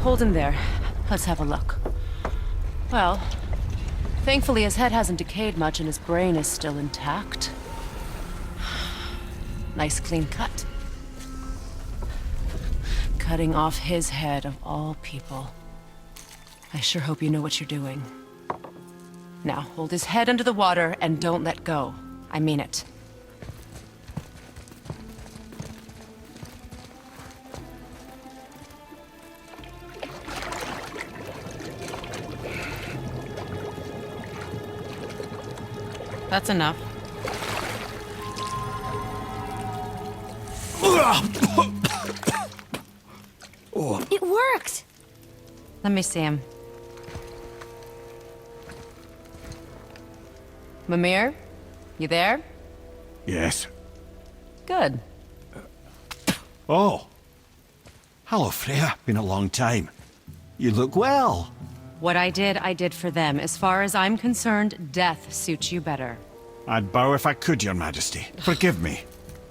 Hold him there. Let's have a look. Well, thankfully his head hasn't decayed much and his brain is still intact. Nice clean cut. Cutting off his head of all people. I sure hope you know what you're doing. Now, hold his head under the water and don't let go. I mean it. That's enough. It worked! Let me see him. Mimir? You there? Yes. Good. Oh. Hello, Freya. Been a long time. You look well. What I did for them. As far as I'm concerned, death suits you better. I'd bow if I could, Your Majesty. Forgive me.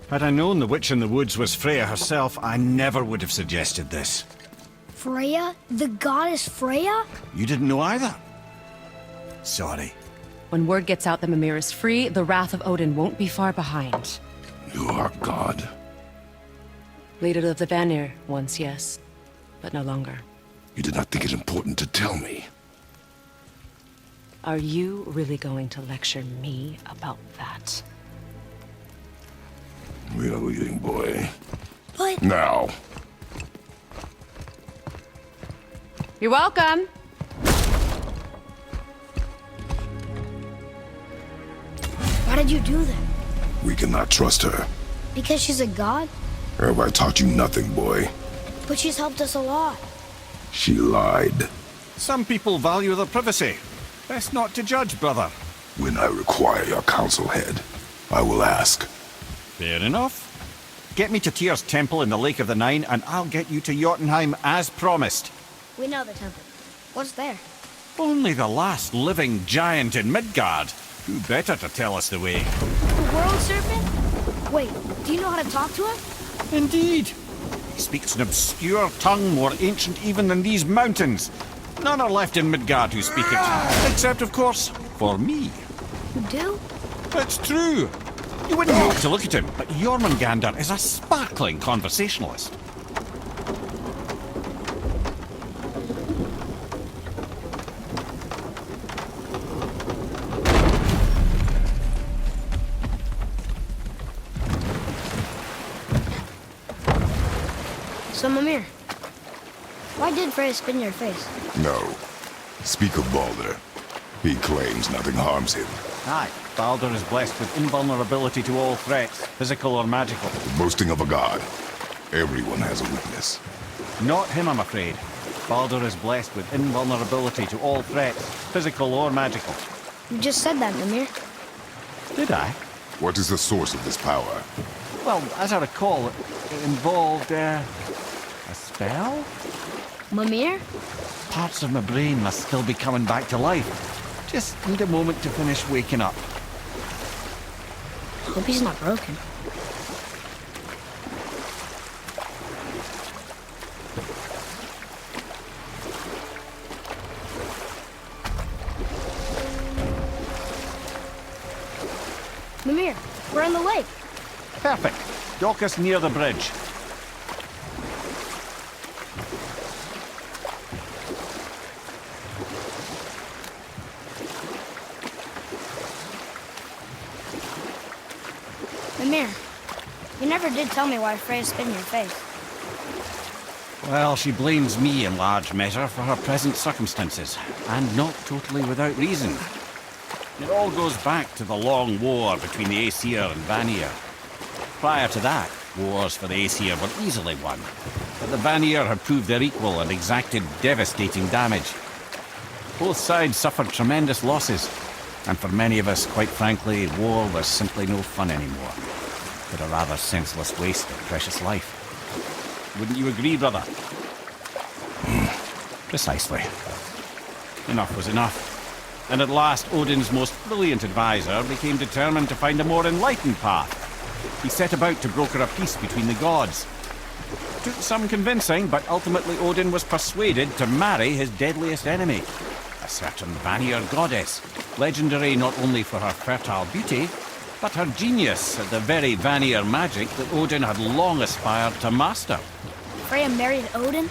Had I known the witch in the woods was Freya herself, I never would have suggested this. Freya? The goddess Freya? You didn't know either? Sorry. When word gets out that Mimir is free, the wrath of Odin won't be far behind. You are God. Leader of the Vanir, once yes, but no longer. You did not think it important to tell me. Are you really going to lecture me about that? We are leaving, boy. But... Now. You're welcome! Why did you do that? We cannot trust her. Because she's a god? Have I taught you nothing, boy? But she's helped us a lot. She lied. Some people value their privacy. Best not to judge, brother. When I require your council head, I will ask. Fair enough. Get me to Tyr's temple in the Lake of the Nine, and I'll get you to Jotunheim as promised. We know the temple. What's there? Only the last living giant in Midgard. Who better to tell us the way? The world serpent? Wait, do you know how to talk to him? Indeed. He speaks an obscure tongue more ancient even than these mountains. None are left in Midgard who speak it. Except, of course, for me. You do? It's true. You wouldn't know to look at him, but Jormungandr is a sparkling conversationalist. So, Mimir, why did Freya spin your face? No. Speak of Baldur. He claims nothing harms him. Aye, Baldur is blessed with invulnerability to all threats, physical or magical. The boasting of a god. Everyone has a weakness. Not him, I'm afraid. Baldur is blessed with invulnerability to all threats, physical or magical. You just said that, Mimir. Did I? What is the source of this power? Well, as I recall, it involved, a spell? Mimir? Parts of my brain must still be coming back to life. Just need a moment to finish waking up. Hope he's not broken. Mimir, we're on the lake. Perfect. Dock us near the bridge. Mimir, you never did tell me why Freya spit in your face. Well, she blames me in large measure for her present circumstances, and not totally without reason. It all goes back to the long war between the Aesir and Vanir. Prior to that, wars for the Aesir were easily won, but the Vanir had proved their equal and exacted devastating damage. Both sides suffered tremendous losses, and for many of us, quite frankly, war was simply no fun anymore, but a rather senseless waste of precious life. Wouldn't you agree, brother? Precisely. Enough was enough. And at last, Odin's most brilliant advisor became determined to find a more enlightened path. He set about to broker a peace between the gods. Took some convincing, but ultimately Odin was persuaded to marry his deadliest enemy, a certain Vanir goddess, legendary not only for her fertile beauty, but her genius at the very Vanir magic that Odin had long aspired to master. Freya married Odin?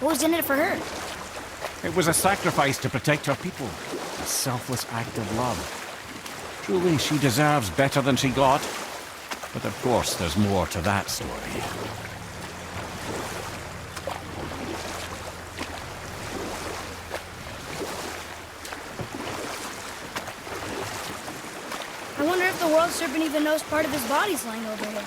What was in it for her? It was a sacrifice to protect her people, a selfless act of love. Truly, she deserves better than she got, but of course there's more to that story. I wonder if the world serpent even knows part of his body's lying over here.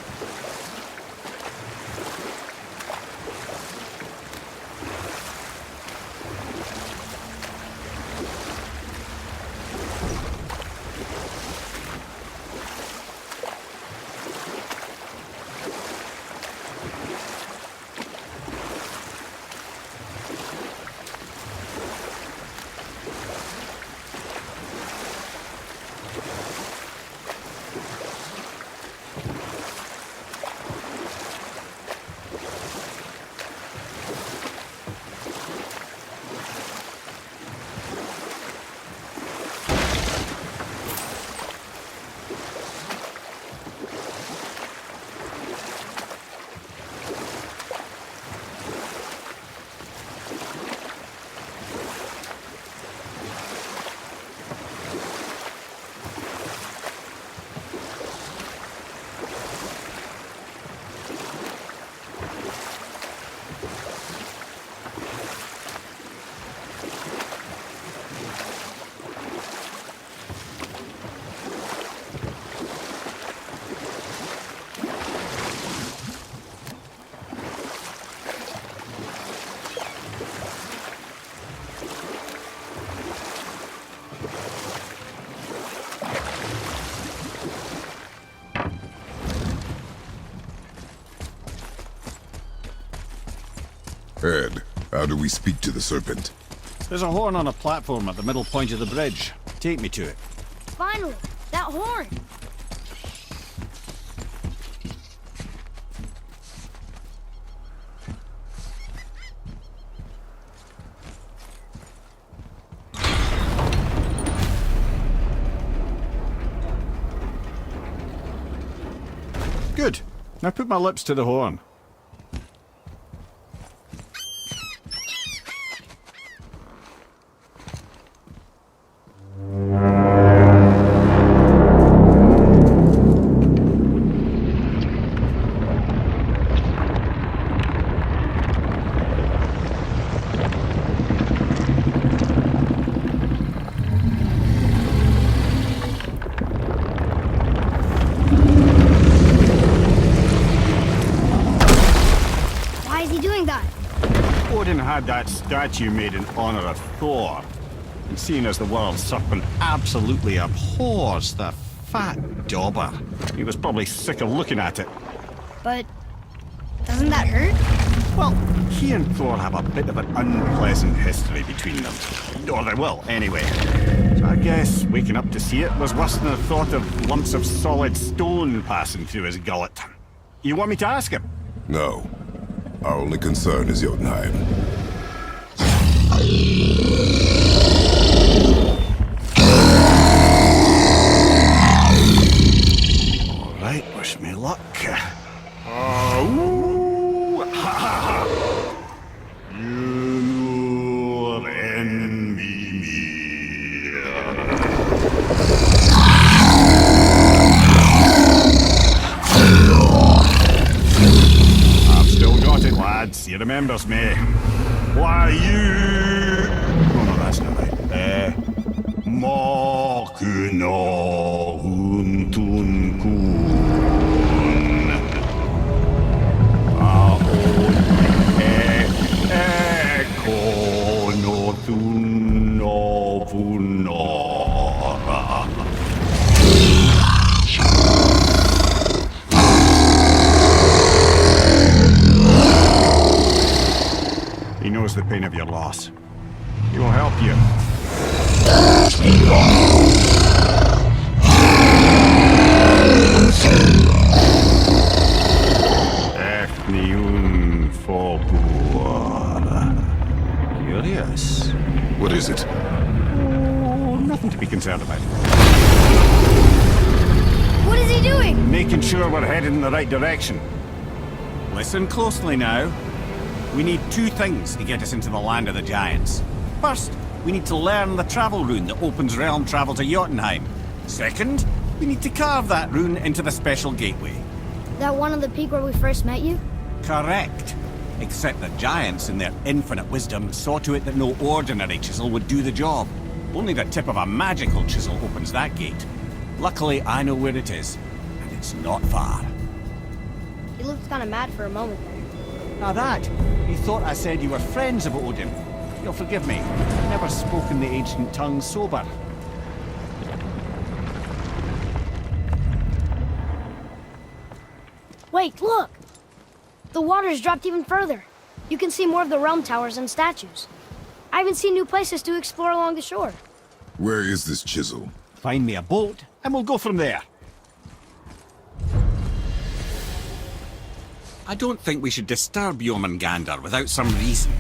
Ed, how do we speak to the Serpent? There's a horn on a platform at the middle point of the bridge. Take me to it. Finally, that horn! Good. Now put my lips to the horn. Odin had that statue made in honor of Thor. And seeing as the world serpent absolutely abhors the fat dauber, he was probably sick of looking at it. But doesn't that hurt? Well, he and Thor have a bit of an unpleasant history between them. Or they will, anyway. So I guess waking up to see it was worse than the thought of lumps of solid stone passing through his gullet. You want me to ask him? No. Our only concern is Jotunheim. All right, wish me luck. Ooh, ha, ha, ha. You envy me. I've still got it, lads. He remembers me. Why, you... Oh, no, that's not right. Makuna huntun kun. Aon ekonothun ovunora. He knows the pain of your loss. He will help you. Yes. What is it? Oh, nothing to be concerned about. What is he doing? Making sure we're headed in the right direction. Listen closely now. We need two things to get us into the land of the giants. First, we need to learn the travel rune that opens realm travel to Jotunheim. Second, we need to carve that rune into the special gateway. That one on the peak where we first met you? Correct. Except the giants, in their infinite wisdom, saw to it that no ordinary chisel would do the job. Only the tip of a magical chisel opens that gate. Luckily, I know where it is, and it's not far. He looked kind of mad for a moment there. Now that, you thought I said you were friends of Odin. You'll forgive me. I've never spoken the ancient tongue sober. Wait, look! The water's dropped even further. You can see more of the realm towers and statues. I even see new places to explore along the shore. Where is this chisel? Find me a boat, and we'll go from there. I don't think we should disturb Jormungandr without some reason.